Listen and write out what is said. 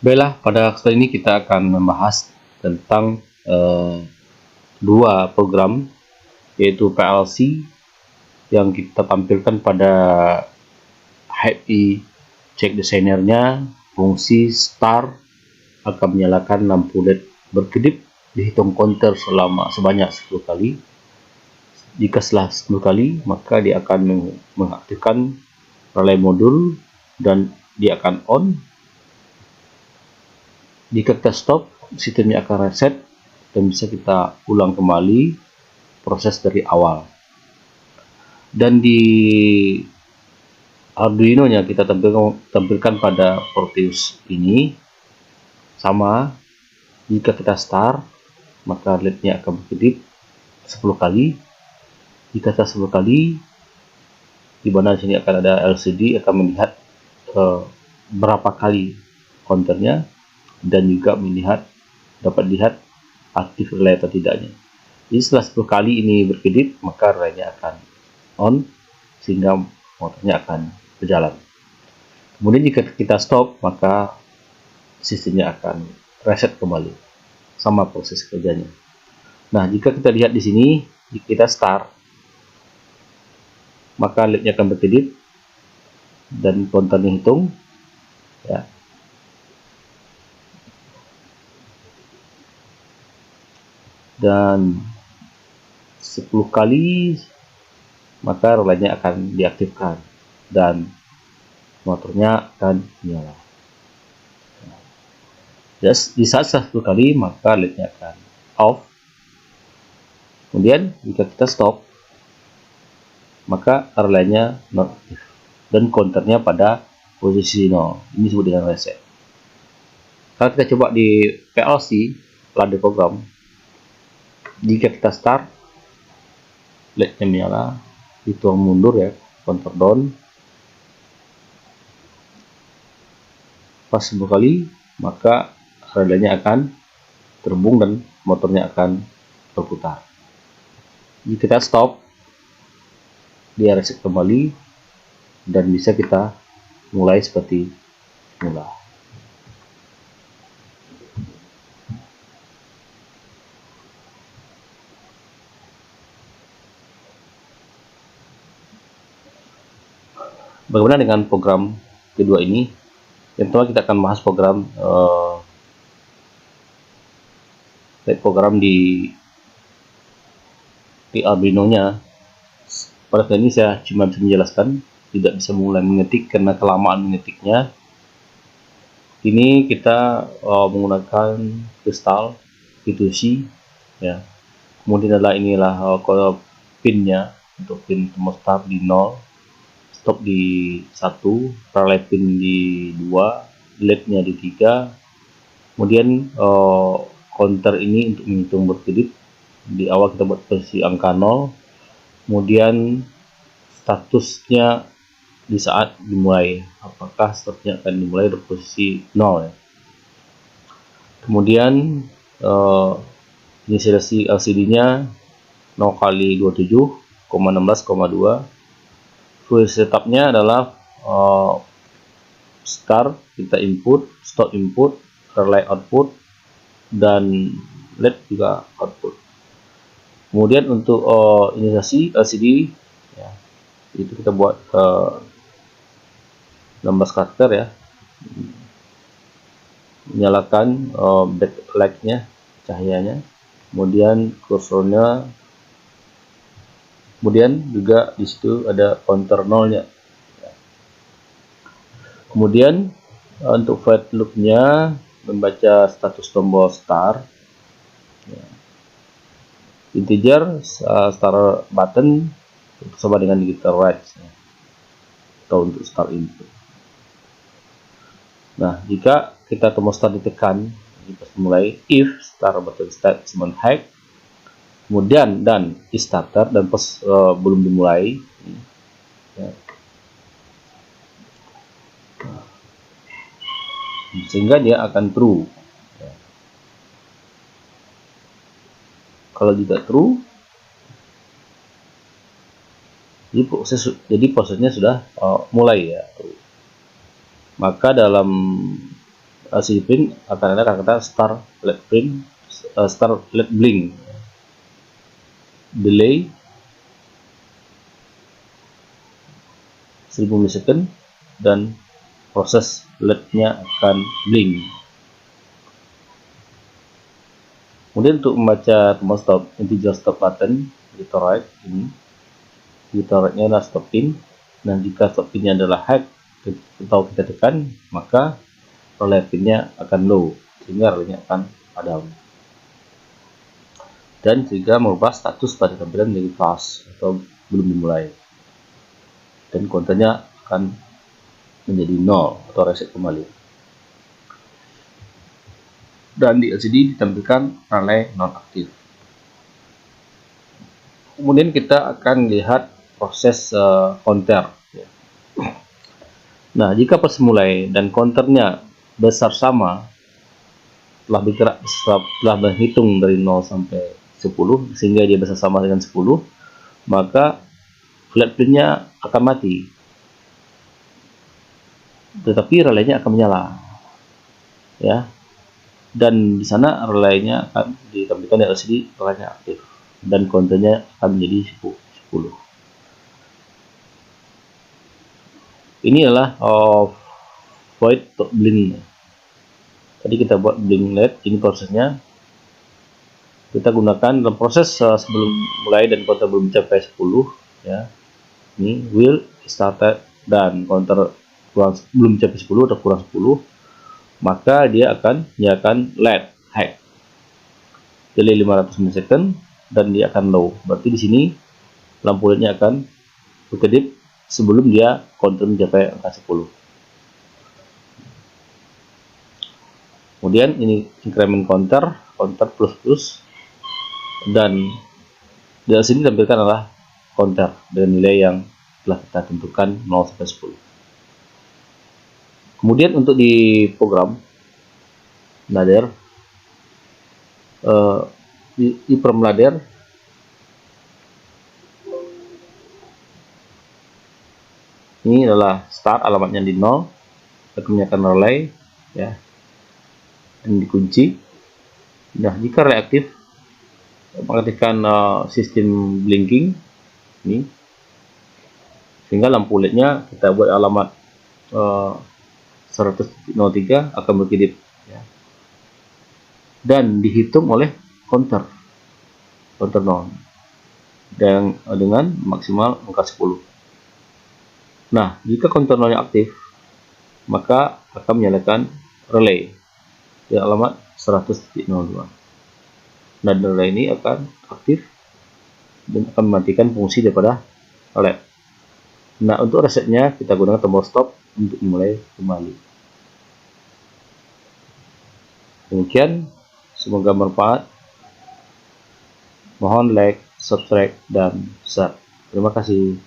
Baiklah, pada kesempatan ini kita akan membahas tentang dua program, yaitu PLC yang kita tampilkan pada HPE check designernya. Fungsi start akan menyalakan lampu LED berkedip, dihitung counter sebanyak 10 kali. Jika setelah 10 kali, maka dia akan mengaktifkan relay modul dan dia akan on. Jika kita stop, sistemnya akan reset dan bisa kita ulang kembali proses dari awal. Dan di Arduino nya kita tampilkan pada Proteus ini sama. Jika kita start, maka LED-nya akan berkedip 10 kali. Jika kita 10 kali, di mana sini akan ada LCD akan melihat berapa kali counternya, dan juga dapat lihat aktif relay atau tidaknya. Jadi setelah 10 kali ini berkedip, maka relaynya akan on sehingga motornya akan berjalan. Kemudian jika kita stop, maka sistemnya akan reset kembali. Sama proses kerjanya. Nah, jika kita lihat di sini, jika kita start, maka LED-nya akan berkedip dan counternya hitung, ya. Dan 10 kali maka relaynya akan diaktifkan dan motornya akan menyala. Di saat 10 kali maka LED-nya akan off. Kemudian jika kita stop, maka relaynya non aktif dan counternya pada posisi 0. Ini disebut dengan reset. Kalau kita coba di PLC ladder program, jika kita start, LED-nya menyala, hitung mundur ya, counter down. Pas 10 kali, maka relaynya akan terhubung dan motornya akan berputar. Jika kita stop, dia reset kembali dan bisa kita mulai seperti semula. Bagaimana dengan program kedua ini? Yang pertama kita akan bahas program di Arduino nya. Pada kali ini saya cuma bisa menjelaskan, tidak bisa mulai mengetik karena kelamaan mengetiknya. Ini kita menggunakan kristal P2C, ya. Kemudian inilah pinnya untuk pin termostat di 0, stop di 1, relay pin di 2, LED-nya di 3. Kemudian counter ini untuk menghitung berkedip. Di awal kita buat posisi angka 0, kemudian statusnya di saat dimulai, apakah statusnya akan dimulai dari posisi 0 ya. Kemudian inisialisasi LCD-nya 0 kali 27,16,2. Full setupnya adalah start kita input, stop input, relay output, dan LED juga output. Kemudian untuk inisialisasi LCD, ya, itu kita buat 16 karakter ya. Menyalakan backlight-nya, cahayanya, kemudian kursornya, kemudian juga di situ ada counter 0-nya. Kemudian untuk flight loop-nya membaca status tombol start, ya. Integer start button sama dengan digital right, ya, atau untuk start input. Nah, jika kita termostat ditekan, kita mulai if start button statement hack, kemudian dan is starter, dan pas belum dimulai, ya, sehingga dia akan true, ya. Kalau tidak true, jadi prosesnya sudah mulai ya. Maka dalam LCD print akan ada kata start LED print, start LED blink, delay 1000 milisecond, dan proses LED-nya akan blink. Kemudian untuk membaca tombol stop, integer stop button editor right ini, editor right-nya adalah stop pin, dan jika stop pin-nya adalah high atau kita tekan, maka relay pin-nya akan low sehingga relay-nya akan padam. Dan juga merubah status pada tampilan menjadi flash atau belum dimulai, dan kontennya akan menjadi 0 atau reset kembali. Dan di LCD ditampilkan relay nonaktif. Kemudian kita akan lihat proses counter. Nah, jika proses mulai dan counternya besar sama, telah bergerak setelah menghitung dari 0 sampai 10 sehingga dia besar sama dengan 10, maka flat pin-nya akan mati, tetapi relaynya akan menyala, ya. Dan di sana relaynya akan ditampilkan di LCD, relaynya aktif dan kontennya akan menjadi 10. Ini adalah void blink. Tadi kita buat blink LED, ini prosesnya. Kita gunakan dalam proses sebelum mulai dan counter belum mencapai 10, ya. Ini will started dan counter belum mencapai 10 atau kurang 10, maka dia akan nyalakan LED high, delay 500 milisecond, dan dia akan low. Berarti di sini lampu LED-nya akan berkedip sebelum dia counter mencapai angka 10. Kemudian ini increment counter plus, dan di sini tampilkan adalah counter dengan nilai yang telah kita tentukan 0 sampai 10. Kemudian untuk di program ladder, di program ladder ini adalah start, alamatnya di 0, akan relay, ya, dan dikunci. Nah, jika reaktif mengaktifkan sistem blinking ini, sehingga lampu LED-nya kita buat alamat 100.03 akan berkedip, ya, dan dihitung oleh counter 0 dan dengan maksimal angka 10. Nah, jika counter 0 aktif, maka akan menyalakan relay di alamat 100.02, dan relay ini akan aktif dan akan mematikan fungsi daripada LED. Nah, untuk resetnya kita gunakan tombol stop untuk dimulai kembali. Demikian, semoga bermanfaat. Mohon like, subscribe, dan share. Terima kasih.